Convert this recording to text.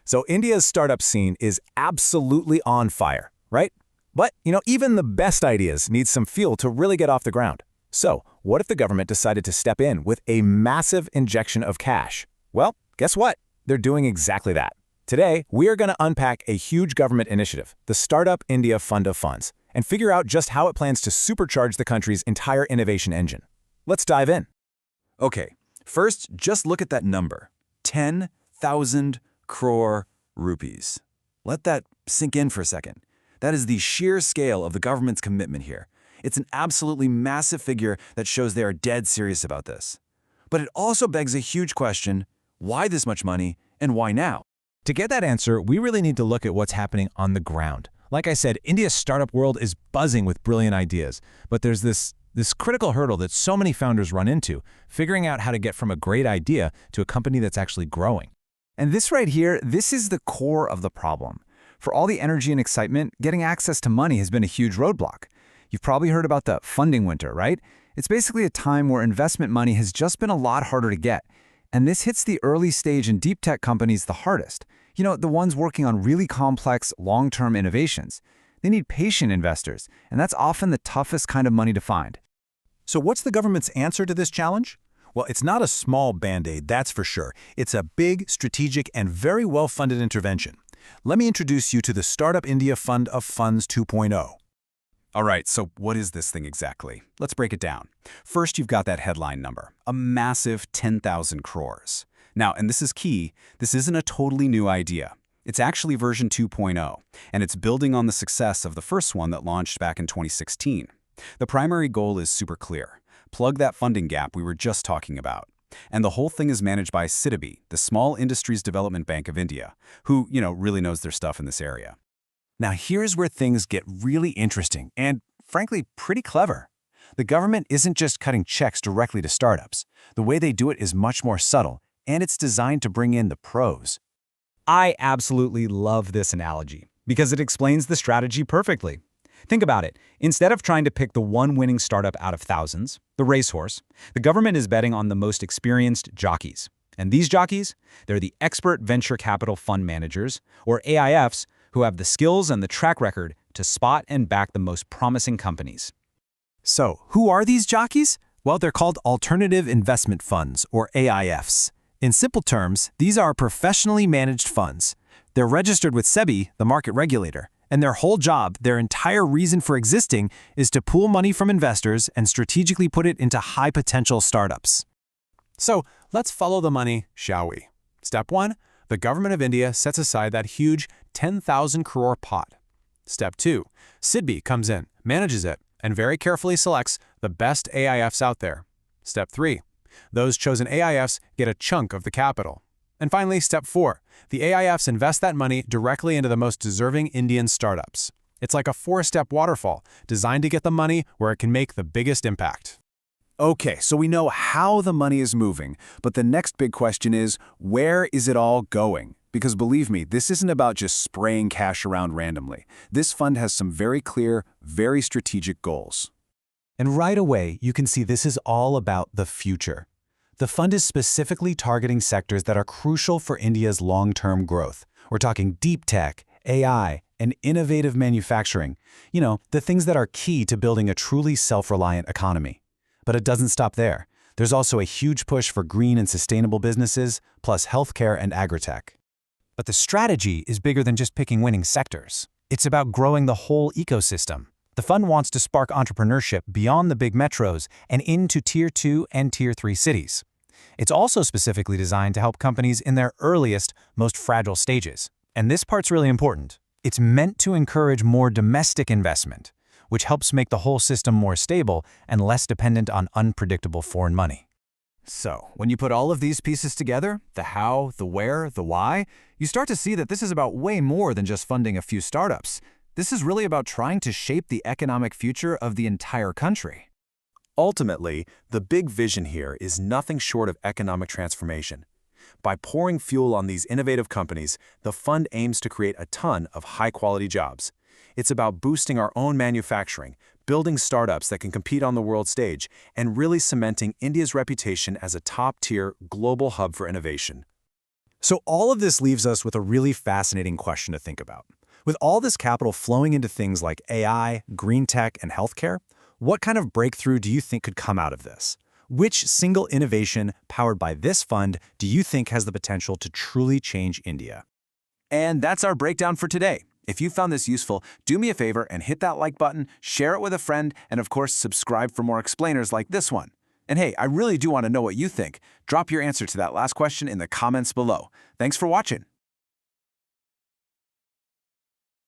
So India's startup scene is absolutely on fire, right? But, even the best ideas need some fuel to really get off the ground. So, what if the government decided to step in with a massive injection of cash? Well, guess what? They're doing exactly that. Today, we are going to unpack a huge government initiative, the Startup India Fund of Funds, and figure out just how it plans to supercharge the country's entire innovation engine. Let's dive in. Okay, first, just look at that number, 10,000 crore rupees. Let that sink in for a second. That is the sheer scale of the government's commitment here. It's an absolutely massive figure that shows they are dead serious about this. But it also begs a huge question, why this much money and why now? To get that answer, we really need to look at what's happening on the ground. Like I said, India's startup world is buzzing with brilliant ideas, but there's this critical hurdle that so many founders run into, figuring out how to get from a great idea to a company that's actually growing. And this right here, this is the core of the problem. For all the energy and excitement, getting access to money has been a huge roadblock. You've probably heard about the funding winter, right? It's basically a time where investment money has just been a lot harder to get. And this hits the early stage and deep tech companies the hardest. The ones working on really complex, long-term innovations. They need patient investors, and that's often the toughest kind of money to find. So what's the government's answer to this challenge? Well, it's not a small Band-Aid, that's for sure. It's a big, strategic, and very well-funded intervention. Let me introduce you to the Startup India Fund of Funds 2.0. All right, so what is this thing exactly? Let's break it down. First, you've got that headline number, a massive 10,000 crores. Now, and this is key, this isn't a totally new idea. It's actually version 2.0, and it's building on the success of the first one that launched back in 2016. The primary goal is super clear. Plug that funding gap we were just talking about. And the whole thing is managed by SIDBI, the Small Industries Development Bank of India, who, really knows their stuff in this area. Now here's where things get really interesting and, frankly, pretty clever. The government isn't just cutting checks directly to startups. The way they do it is much more subtle, and it's designed to bring in the pros. I absolutely love this analogy because it explains the strategy perfectly. Think about it. Instead of trying to pick the one winning startup out of thousands, the racehorse, the government is betting on the most experienced jockeys. And these jockeys, they're the expert venture capital fund managers, or AIFs, who have the skills and the track record to spot and back the most promising companies. So, who are these jockeys? Well, they're called Alternative Investment Funds, or AIFs. In simple terms, these are professionally managed funds. They're registered with SEBI, the market regulator, and their whole job, their entire reason for existing, is to pool money from investors and strategically put it into high-potential startups. So, let's follow the money, shall we? Step 1. The government of India sets aside that huge 10,000 crore pot. Step 2. SIDBI comes in, manages it, and very carefully selects the best AIFs out there. Step 3. Those chosen AIFs get a chunk of the capital. And finally, Step 4. The AIFs invest that money directly into the most deserving Indian startups. It's like a 4-step waterfall, designed to get the money where it can make the biggest impact. Okay, so we know how the money is moving, but the next big question is, where is it all going? Because believe me, this isn't about just spraying cash around randomly. This fund has some very clear, very strategic goals. And right away, you can see this is all about the future. The fund is specifically targeting sectors that are crucial for India's long-term growth. We're talking deep tech, AI, and innovative manufacturing. The things that are key to building a truly self-reliant economy. But it doesn't stop there. There's also a huge push for green and sustainable businesses, plus healthcare and agritech. But the strategy is bigger than just picking winning sectors. It's about growing the whole ecosystem. The fund wants to spark entrepreneurship beyond the big metros and into Tier 2 and Tier 3 cities. It's also specifically designed to help companies in their earliest, most fragile stages. And this part's really important. It's meant to encourage more domestic investment, which helps make the whole system more stable and less dependent on unpredictable foreign money. So, when you put all of these pieces together, the how, the where, the why, you start to see that this is about way more than just funding a few startups. This is really about trying to shape the economic future of the entire country. Ultimately, the big vision here is nothing short of economic transformation. By pouring fuel on these innovative companies, the fund aims to create a ton of high-quality jobs. It's about boosting our own manufacturing, building startups that can compete on the world stage, and really cementing India's reputation as a top-tier global hub for innovation. So all of this leaves us with a really fascinating question to think about. With all this capital flowing into things like AI, green tech, and healthcare, what kind of breakthrough do you think could come out of this? Which single innovation powered by this fund do you think has the potential to truly change India? And that's our breakdown for today. If you found this useful, do me a favor and hit that like button, share it with a friend, and of course, subscribe for more explainers like this one. And hey, I really do want to know what you think. Drop your answer to that last question in the comments below. Thanks for watching.